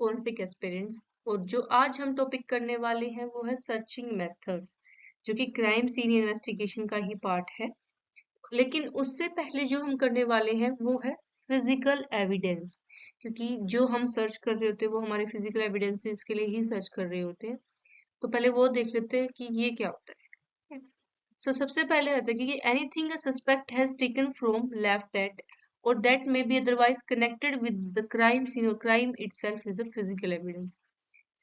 Forensic aspirants. और जो आज हम टॉपिक करने वाले हैं वो है सर्चिंग मेथड्स, जो कि क्राइम सीन इन्वेस्टिगेशन का ही पार्ट है। लेकिन उससे पहले जो हम करने वाले हैं वो है फिजिकल एविडेंस, क्योंकि जो हम सर्च कर रहे होते हैं वो हमारे फिजिकल एविडेंसेस के लिए ही सर्च कर रहे होते हैं। तो पहले वो देख लेते हैं कि ये क्या होता है। सबसे पहले आता है कि anything a suspect has taken from left eight or that may be otherwise connected with the crime scene or crime itself is a physical evidence.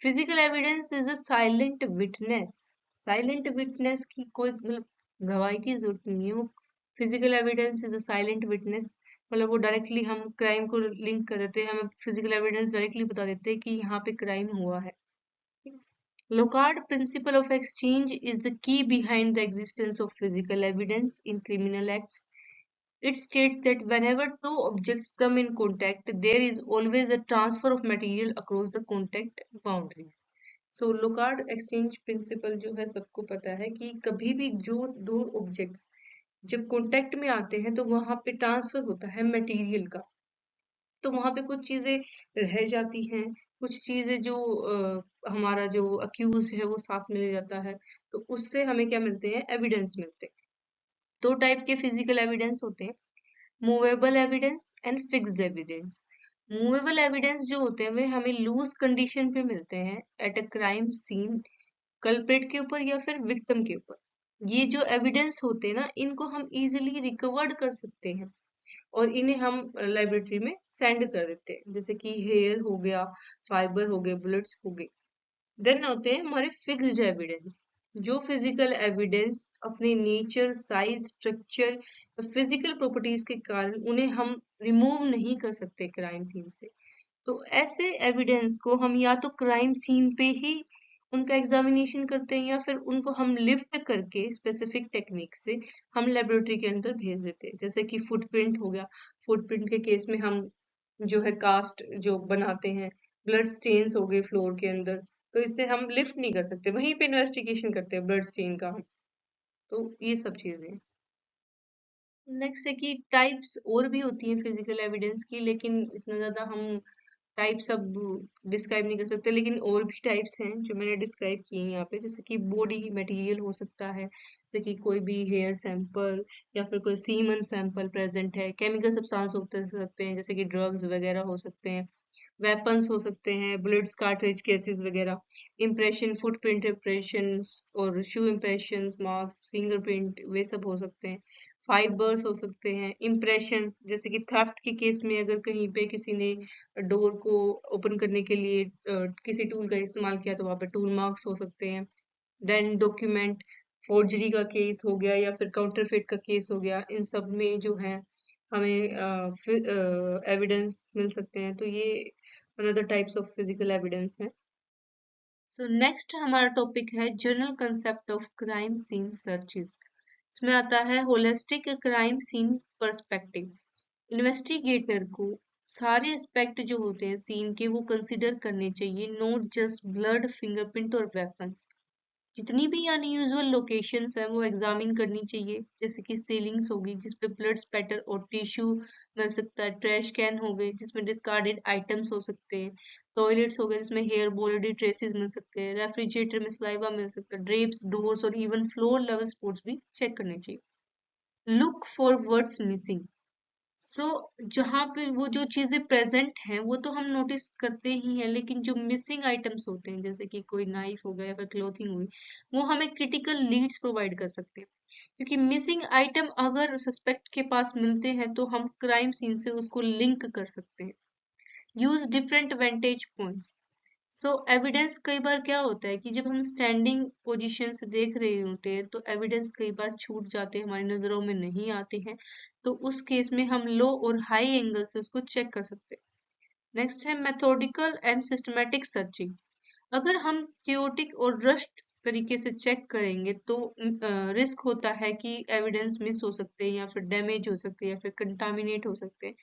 Physical evidence is a silent witness. Silent witness की कोई मतलब गवाही की जरूरत नहीं है। वो physical evidence is a silent witness, मतलब वो डायरेक्टली हम क्राइम को लिंक कर देते हैं, हमें physical evidence डायरेक्टली बता देते हैं कि यहाँ पे क्राइम हुआ है। Locard principle of exchange is the key behind the existence of physical evidence in criminal acts. It states that whenever two objects come in contact, there is always a transfer of material across the contact boundaries. So Locard exchange principle जो है सबको पता है कि कभी भी जो दो ऑब्जेक्ट्स जब कांटेक्ट में आते हैं तो वहां पे ट्रांसफर होता है मटेरियल का। तो वहां पे कुछ चीजें रह जाती हैं, कुछ चीजें जो हमारा जो अक्यूज है वो साथ मिल जाता है, तो उससे हमें क्या मिलते हैं, एविडेंस मिलते हैं। दो टाइप के फिजिकल एविडेंस होते हैं, movable evidence and fixed evidence. Movable evidence जो होते हैं वे हमें लूज कंडीशन पे मिलते हैं at a crime scene, culprit के ऊपर या फिर विक्टिम के ऊपर। ये जो एविडेंस होते हैं ना, इनको हम इजीली रिकवर्ड कर सकते हैं और इन्हें हम लाइब्रेटरी में सेंड कर देते हैं, जैसे कि हेयर हो गया, फाइबर हो गए, बुलेट्स हो गए। देन होते हैं हमारे फिक्स्ड एविडेंस, जो फिजिकल एविडेंस अपने nature, size, structure, physical properties के कारण उन्हें हम रिमूव नहीं कर सकते क्राइम सीन से। तो ऐसे एविडेंस को हम या तो क्राइम सीन पे ही उनका एग्जामिनेशन करते हैं या फिर उनको हम लिफ्ट करके स्पेसिफिक टेक्निक से हम लेबोरेटरी के अंदर भेज देते हैं। जैसे कि फुटप्रिंट हो गया, फुटप्रिंट के केस में हम जो है कास्ट जो बनाते हैं, ब्लड स्टेन्स हो गए फ्लोर के अंदर, तो इससे हम लिफ्ट नहीं कर सकते, वहीं पे इन्वेस्टिगेशन करते हैं ब्लड स्टेन का हम। तो ये सब चीजें। नेक्स्ट है कि टाइप्स और भी होती हैं फिजिकल एविडेंस की, लेकिन इतना ज्यादा हम टाइप्स अब डिस्क्राइब नहीं कर सकते, लेकिन और भी टाइप्स हैं जो मैंने डिस्क्राइब किए हैं यहाँ पे। जैसे कि बॉडी मटेरियल हो सकता है, जैसे कि कोई भी हेयर सैंपल या फिर कोई सीमन सैंपल प्रेजेंट है। केमिकल सब्सटेंस हो सकते हैं, जैसे कि ड्रग्स वगैरह हो सकते हैं, वेपन्स हो सकते हैं, बुलेट्स, कार्ट्रिज, केसेस वगैरह। इम्प्रेशन, फुटप्रिंट इम्प्रेशन और शू इम्प्रेशन, मार्क्स, फिंगरप्रिंट, वे सब हो सकते हैं। फाइबर्स हो सकते हैं, इम्प्रेशन, जैसे कि थेफ्ट के केस में अगर कहीं पे किसी ने डोर को ओपन करने के लिए किसी टूल का इस्तेमाल किया तो वहां पे टूल मार्क्स हो सकते हैं। देन डॉक्यूमेंट, फोर्जरी का केस हो गया या फिर काउंटरफेट का केस हो गया, इन सब में जो है हमें एविडेंस मिल सकते हैं। तो ये another types of physical evidence है। सो नेक्स्ट हमारा टॉपिक है general concept of crime scene searches. इसमें आता है holistic crime scene perspective. Investigator को सारे एस्पेक्ट जो होते हैं सीन के वो कंसिडर करने चाहिए, नॉट जस्ट ब्लड, फिंगरप्रिंट और वेपन्स। जितनी भी अनयूजुअल लोकेशंस हैं वो एग्जामिन करनी चाहिए, जैसे कि सीलिंग्स होगी जिसपे ब्लड स्पैटर और टिश्यू मिल सकता है, ट्रैश कैन हो गए जिसमें डिस्कार्डेड आइटम्स हो सकते हैं, टॉयलेट्स हो गए जिसमें हेयर बॉडी ट्रेसेस मिल सकते हैं, रेफ्रिजरेटर में सलाइवा मिल सकता है, ड्रेप्स, डोर्स और इवन फ्लोर लेवल स्पॉट्स भी चेक करने चाहिए। Look for words missing. जहाँ पे वो जो चीजें प्रेजेंट हैं वो तो हम नोटिस करते ही हैं, लेकिन जो मिसिंग आइटम्स होते हैं जैसे कि कोई नाइफ हो गया या फिर क्लोथिंग हुई, वो हमें क्रिटिकल लीड्स प्रोवाइड कर सकते हैं। क्योंकि मिसिंग आइटम अगर सस्पेक्ट के पास मिलते हैं तो हम क्राइम सीन से उसको लिंक कर सकते हैं। Use different vantage points. Evidence कई बार क्या होता है कि जब हम स्टैंडिंग पोजीशन से देख रहे होते हैं तो एविडेंस कई बार छूट जाते हैं, हमारी नजरों में नहीं आते हैं, तो उस केस में हम लो और हाई एंगल से उसको चेक कर सकते हैं। नेक्स्ट है मेथोडिकल एंड सिस्टमेटिक सर्चिंग। अगर हम क्योटिक और रश्ड तरीके से चेक करेंगे तो रिस्क होता है कि एविडेंस मिस हो सकते हैं या फिर डैमेज हो सकते हैं या फिर कंटामिनेट हो सकते हैं।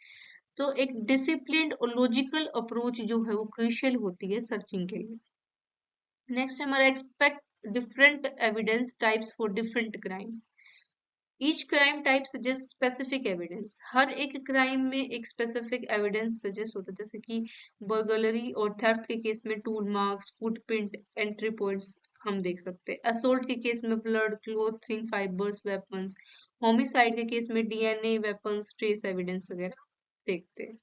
तो एक डिसिप्लिन्ड और लॉजिकल अप्रोच जो है वो क्रूशियल होती है सर्चिंग के लिए। नेक्स्ट हमारा expect different evidence types for different crimes. Each crime type suggest specific evidence, हर एक क्राइम में एक स्पेसिफिक एविडेंस सजेस्ट होता है, जैसे कि बर्गलरी और थेफ्ट के केस में tool marks, footprint, entry points हम देख सकते हैं। असोल्ट के केस में blood, clothing fibres, weapons. Homicide के केस में डीएनए, वेपन्स, ट्रेस एविडेंस वगैरह देखते हैं।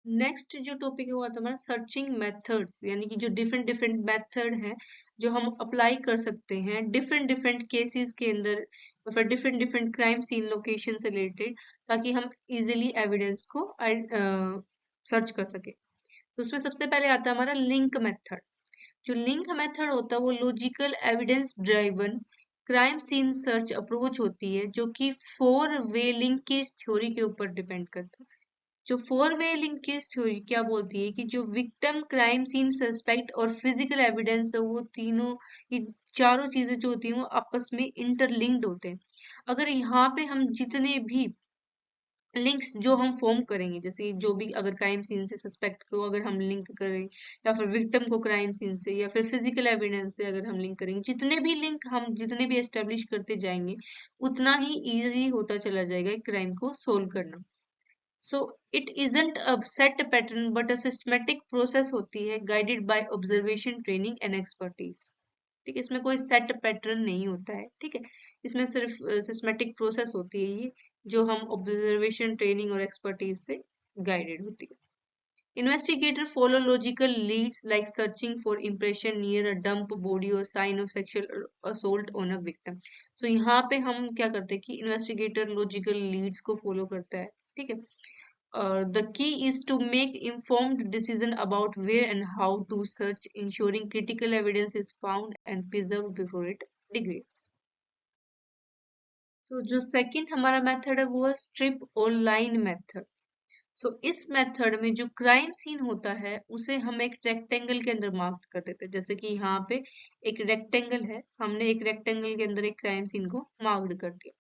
नेक्स्ट जो टॉपिक है वो आता है हमारा सर्चिंग मेथड्स, यानी कि जो डिफरेंट डिफरेंट मेथड हैं जो हम अप्लाई कर सकते हैं डिफरेंट डिफरेंट केसेस के अंदर, या फिर different different crime scene location से रिलेटेड, ताकि हम इजीली एविडेंस को सर्च कर सके। तो उसमें सबसे पहले आता है हमारा लिंक मेथड। जो लिंक मेथड होता है वो logical evidence driven crime scene search approach होती है, जो कि 4 वे लिंकेज थ्योरी के ऊपर डिपेंड करता है। जो 4 वे लिंकेज थ्योरी क्या बोलती है कि जो विक्टिम, क्राइम सीन, सस्पेक्ट और फिजिकल एविडेंस है, वो तीनों, ये चारों चीजें जो होती हैं वो आपस में इंटरलिंक्ड होते हैं। अगर यहाँ पे हम जितने भी लिंक्स जो हम फॉर्म करेंगे, जैसे जो भी अगर क्राइम सीन से सस्पेक्ट को अगर हम लिंक करें, या फिर विक्टिम को क्राइम सीन से, या फिर फिजिकल एविडेंस से अगर हम लिंक करेंगे, जितने भी लिंक हम जितने भी एस्टेब्लिश करते जाएंगे, उतना ही इजी होता चला जाएगा क्राइम को सोल्व करना। So it isn't a set pattern but a systematic process होती है, guided by observation, training and expertise. ठीक है, इसमें कोई सेट पैटर्न नहीं होता है। ठीक है, इसमें सिर्फ सिस्टमेटिक प्रोसेस होती है ये, जो हम ऑब्जर्वेशन, ट्रेनिंग और एक्सपर्टीज से गाइडेड होती है। Investigator follow logical leads like searching for impression near a dump body or sign of sexual assault on a victim. So यहाँ पे हम क्या करते हैं कि investigator logical leads को follow करता है। ठीक है, the key is to make informed decision about where and how to search, ensuring critical evidence is found and preserved before it degrades. So जो second हमारा method है वो है strip or line method. सो इस मेथड में जो crime scene होता है उसे हम एक रेक्टेंगल के अंदर मार्क कर देते हैं, जैसे कि यहाँ पे एक रेक्टेंगल है, हमने एक रेक्टेंगल के अंदर एक क्राइम सीन को मार्क्ड कर दिया।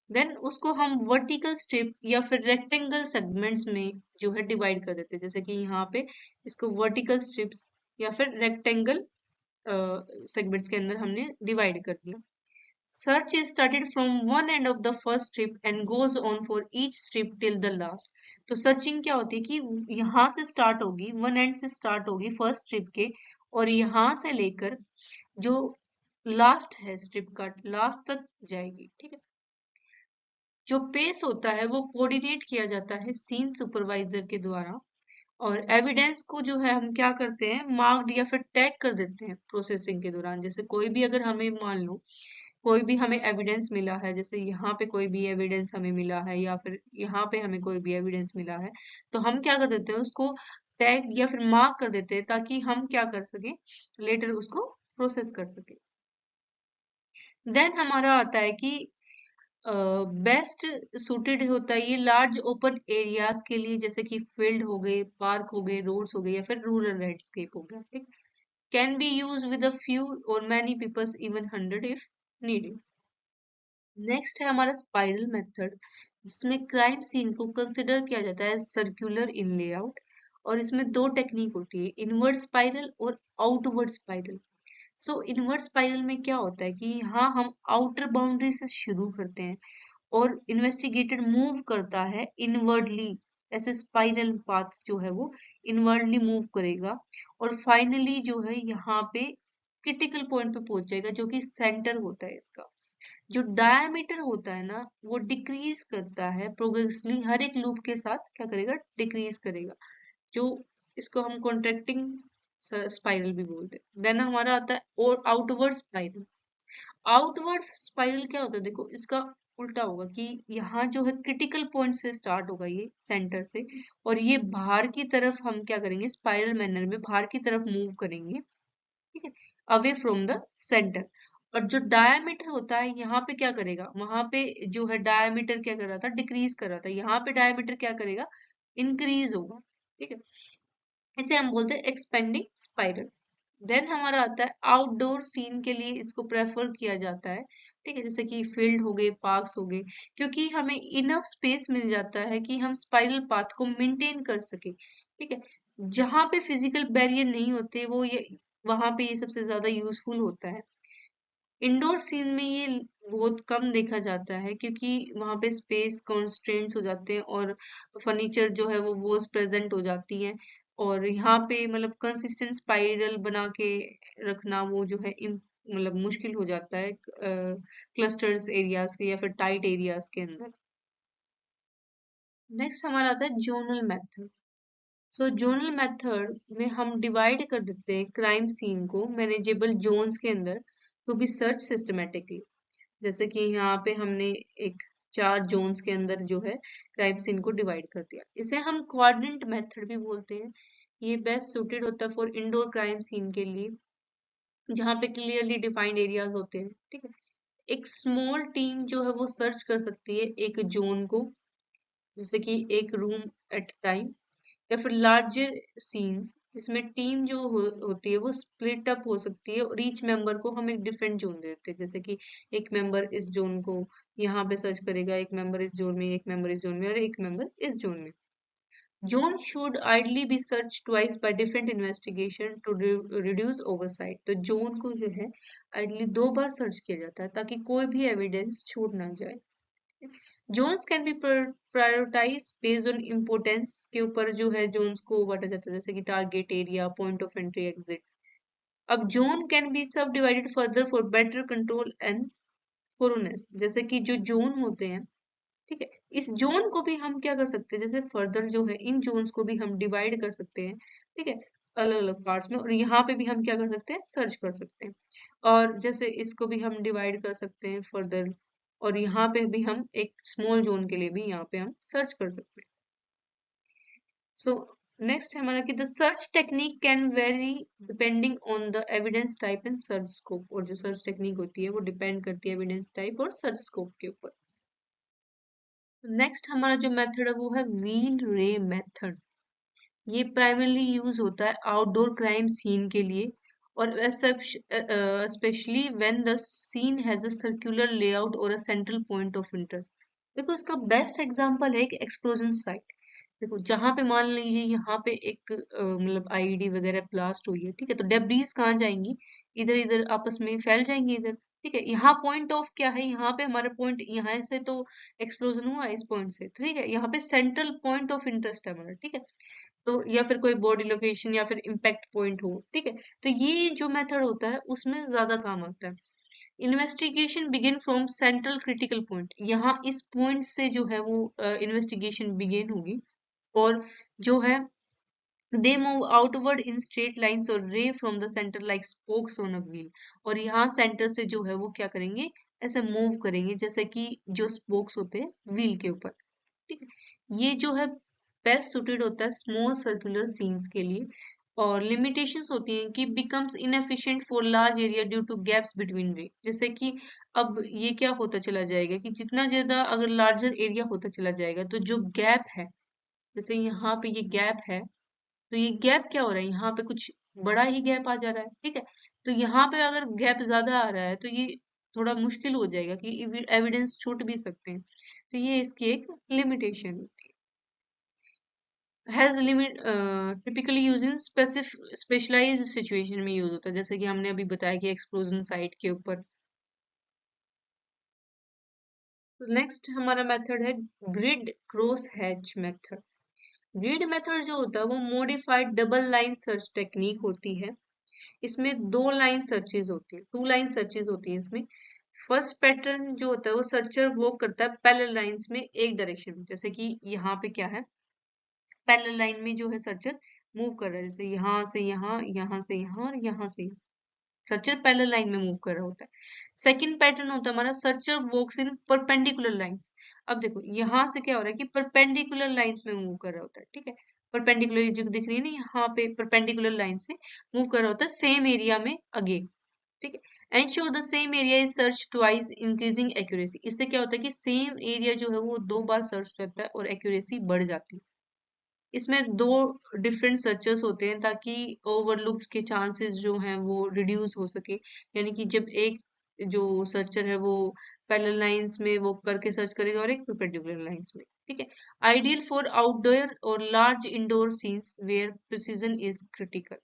देन उसको हम वर्टिकल स्ट्रिप या फिर रेक्टेंगल सेगमेंट्स में जो है डिवाइड कर देते हैं, जैसे कि यहाँ पे इसको वर्टिकल स्ट्रिप्स या फिर रेक्टेंगल सेगमेंट्स के अंदर हमने डिवाइड कर दिया। Search is started from one end of the first strip and goes on for each strip till the last. तो सर्चिंग क्या होती है कि यहाँ से स्टार्ट होगी, वन एंड से स्टार्ट होगी फर्स्ट स्ट्रिप के, और यहाँ से लेकर जो लास्ट है स्ट्रिप का लास्ट तक जाएगी। ठीक है, जो पेस होता है वो कोऑर्डिनेट किया जाता है सीन सुपरवाइजर के द्वारा, और एविडेंस को जो है हम क्या करते हैं मार्क्ड या फिर टैग कर देते हैं प्रोसेसिंग के दौरान। जैसे कोई भी अगर हमें मान लो कोई भी हमें एविडेंस मिला है, जैसे यहाँ पे कोई भी एविडेंस हमें मिला है या फिर यहाँ पे हमें कोई भी एविडेंस मिला है, तो हम क्या कर देते हैं उसको टैग या फिर मार्क कर देते हैं, ताकि हम क्या कर सके लेटर उसको प्रोसेस कर सके। देन हमारा आता है कि बेस्ट सूटेड होता है ये लार्ज ओपन एरियाज के लिए, जैसे कि फील्ड हो गए, पार्क हो गए, रोड्स हो गए, या फिर रूरल लैंडस्केप हो गया। ठीक, can be use with a few और many peoples, even 100 if needed. Next है हमारा स्पाइरल मेथड, जिसमें क्राइम सीन को कंसिडर किया जाता है सर्कुलर इन लेआउट, और इसमें दो टेक्निक होती है, इनवर्ड स्पाइरल और आउटवर्ड स्पाइरल। सो इनवर्ड स्पाइरल में क्या होता है कि यहाँ हम आउटर बाउंड्री से शुरू करते हैं और इन्वेस्टिगेटर मूव करता है इनवर्डली, ऐसे स्पाइरल पाथ जो है वो इनवर्डली मूव करेगा, और फाइनली जो है यहाँ पे क्रिटिकल पॉइंट पे पहुंच जाएगा, जो कि सेंटर होता है इसका। जो डायमीटर होता है ना वो डिक्रीज करता है प्रोग्रेसिवली, हर एक लूप के साथ क्या करेगा डिक्रीज करेगा, जो इसको हम कॉन्ट्रैक्टिंग स्पाइरल भी बोलते हैं। देन हमारा आता है और आउटवर्ड स्पाइरल। आउटवर्ड स्पाइरल क्या होता है, देखो इसका उल्टा होगा कि यहाँ जो है क्रिटिकल पॉइंट से स्टार्ट होगा ये सेंटर से, और ये बाहर की तरफ हम क्या करेंगे स्पाइरल मैनर में बाहर की तरफ मूव करेंगे। ठीक है, अवे फ्रॉम द सेंटर। और जो डायमीटर होता है यहाँ पे क्या करेगा, वहां पे जो है डायमीटर क्या कर रहा था डिक्रीज कर रहा था, यहाँ पे डायमीटर क्या करेगा इंक्रीज होगा। ठीक है, इसे हम बोलते हैं एक्सपेंडिंग स्पाइरल। देन हमारा आता है आउटडोर सीन के लिए इसको प्रेफर किया जाता है। ठीक है, जैसे कि फील्ड हो गए, पार्क्स हो गए, क्योंकि हमें इनफ स्पेस मिल जाता है कि हम स्पाइरल पाथ को मेंटेन कर सके। ठीक है, जहां पे फिजिकल बैरियर नहीं होते वो ये वहां पे ये सबसे ज्यादा यूजफुल होता है। इंडोर सीन में ये बहुत कम देखा जाता है क्योंकि वहां पे स्पेस कॉन्स्ट्रेंट्स हो जाते हैं और फर्नीचर जो है वो वॉल्स प्रेजेंट हो जाती है। और यहाँ पे मतलब कंसिस्टेंट स्पाइरल बना के रखना वो जो है मतलब मुश्किल हो जाता है क्लस्टर्स एरियाज के या फिर टाइट एरियाज के अंदर। नेक्स्ट हमारा आता है जोनल मेथड। सो जोनल मेथड में हम डिवाइड कर देते हैं क्राइम सीन को मैनेजेबल जोन्स के अंदर टू बी सर्च सिस्टमेटिकली। जैसे कि यहाँ पे हमने एक 4 जोन्स के अंदर जो है क्राइम सीन को डिवाइड कर दिया। इसे हम क्वाड्रेंट मेथड भी बोलते हैं। ये बेस्ट सूटेड होता है फॉर इंडोर क्राइम सीन के लिए, जहाँ पे क्लियरली डिफाइंड एरियाज होते हैं। ठीक है, एक स्मॉल टीम जो है वो सर्च कर सकती है एक जोन को, जैसे कि एक रूम एट टाइम, या फिर लार्जर सीन्स जिसमें टीम जो होती है वो स्प्लिट अप हो सकती है और ईच मेंबर को हम एक डिफरेंट जोन दे देते हैं। जैसे कि एक मेंबर इस जोन को यहाँ पे सर्च करेगा, एक मेंबर इस जोन में, एक मेंबर इस जोन में और एक मेंबर इस जोन में। Zone should ideally be search twice by different investigation to reduce oversight. तो जोन को जो है आइडली 2 बार सर्च किया जाता है ताकि कोई भी एविडेंस छूट ना जाए। Zones can be prioritize based on importance के ऊपर जो है जोन्स को बांटा जाता है, जैसे कि target area, point of entry, exits. अब zone can be subdivided further for better control and thoroughness. जैसे कि जो जोन होते हैं, ठीक है, इस जोन को भी हम क्या कर सकते हैं, जैसे फर्दर जो है इन जोन्स को भी हम डिवाइड कर सकते हैं। ठीक है, अलग अलग पार्ट्स में, और यहाँ पे भी हम क्या कर सकते हैं, सर्च कर सकते हैं। और जैसे इसको भी हम डिवाइड कर सकते हैं फर्दर, और यहाँ पे भी हम एक स्मॉल जोन के लिए भी यहाँ पे हम सर्च कर सकते हैं। सो नेक्स्ट हमारा कि the search technique can very depending on the evidence type and search scope. और जो सर्च टेक्निक होती है वो डिपेंड करती है एविडेंस टाइप और सर्च स्कोप के ऊपर। नेक्स्ट हमारा जो मेथड है वो है व्हील रे मेथड। ये प्राइमरली यूज होता है आउटडोर क्राइम सीन के लिए, और specially when the scene has a circular layout और a central point of interest. देखो इसका बेस्ट एग्जांपल है एक एक्सप्लोजन साइट। देखो जहां पे मान लीजिए यहाँ पे एक मतलब आईईडी वगैरह ब्लास्ट हुई है, ठीक है, तो डेब्रीज कहाँ जाएंगी, इधर इधर आपस में फैल जाएंगी इधर। ठीक है, यहाँ पॉइंट ऑफ क्या है, यहाँ पे हमारा पॉइंट यहाँ से तो एक्सप्लोजन हुआ इस पॉइंट से, ठीक है, यहाँ पे सेंट्रल पॉइंट ऑफ इंटरेस्ट है हमारा। ठीक है, तो या फिर कोई बॉडी लोकेशन या फिर इम्पैक्ट पॉइंट हो। ठीक है, तो ये जो मेथड होता है उसमें ज्यादा काम आता है। Investigation begin from central critical point. यहाँ इस पॉइंट से जो है वो इन्वेस्टिगेशन बिगिन होगी, और जो है they move outward in straight lines और रे from the centre like spokes on a wheel. और यहाँ सेंटर से जो है वो क्या करेंगे, ऐसे मूव करेंगे जैसे कि जो स्पोक्स होते हैं व्हील के ऊपर। ठीक है, ये जो है बेस्ट सुटेड होता है स्मॉल सर्कुलर सीन्स के लिए। और लिमिटेशंस होती हैं कि becomes inefficient for large area due to gaps between रे। जैसे कि अब ये क्या होता चला जाएगा कि जितना ज्यादा अगर लार्जर एरिया होता चला जाएगा तो जो गैप है, जैसे यहाँ पे ये गैप है, तो ये गैप क्या हो रहा है, यहाँ पे कुछ बड़ा ही गैप आ जा रहा है। ठीक है, तो यहाँ पे अगर गैप ज्यादा आ रहा है तो ये थोड़ा मुश्किल हो जाएगा कि एविडेंस छूट भी सकते हैं। तो ये इसकी एक लिमिटेशन होती है। Has limit typically use in specialized situation में यूज होता है, जैसे कि हमने अभी बताया कि एक्सप्लोजन साइट के ऊपर। नेक्स्ट हमारा मेथड है grid cross hatch method. Grid method जो होता है वो modified double line search technique होती है। इसमें 2 लाइन सर्चेज होती है, 2 लाइन सर्चेज होती है इसमें। फर्स्ट पैटर्न जो होता है वो सर्चर वो करता है पैरेलल लाइंस में एक डायरेक्शन में। जैसे कि यहाँ पे क्या है, पैरेलल लाइन में जो है सर्चर मूव कर रहा है, जैसे यहाँ से यहाँ, यहाँ से यहाँ और यहाँ से यहाँ। सर्चर पैरेलल लाइन में मूव कर रहा होता है। सेकंड पैटर्न होता है हमारा सर्चर वॉक्स इन परपेंडिकुलर लाइंस। अब देखो यहाँ से क्या हो रहा है कि परपेंडिकुलर लाइंस में मूव कर रहा होता है। ठीक है, परपेंडिकुलर जो दिख रही है ना यहाँ पे, परपेंडिकुलर लाइन से मूव कर रहा होता है सेम एरिया में अगेन। ठीक है, ensure the same area is search twice increasing accuracy. इससे क्या होता है कि सेम एरिया जो है वो 2 बार सर्च करता है और एक्यूरेसी बढ़ जाती है। इसमें 2 डिफरेंट सर्चेस होते हैं ताकि ओवरलुक के चांसेस जो हैं वो रिड्यूस हो सके। यानी कि जब एक जो सर्चर है वो पैरेलल लाइंस में वो करके सर्च करेगा और एक परपेंडिकुलर लाइंस में। ठीक है, आइडियल फॉर आउटडोर और large indoor scenes where precision is critical.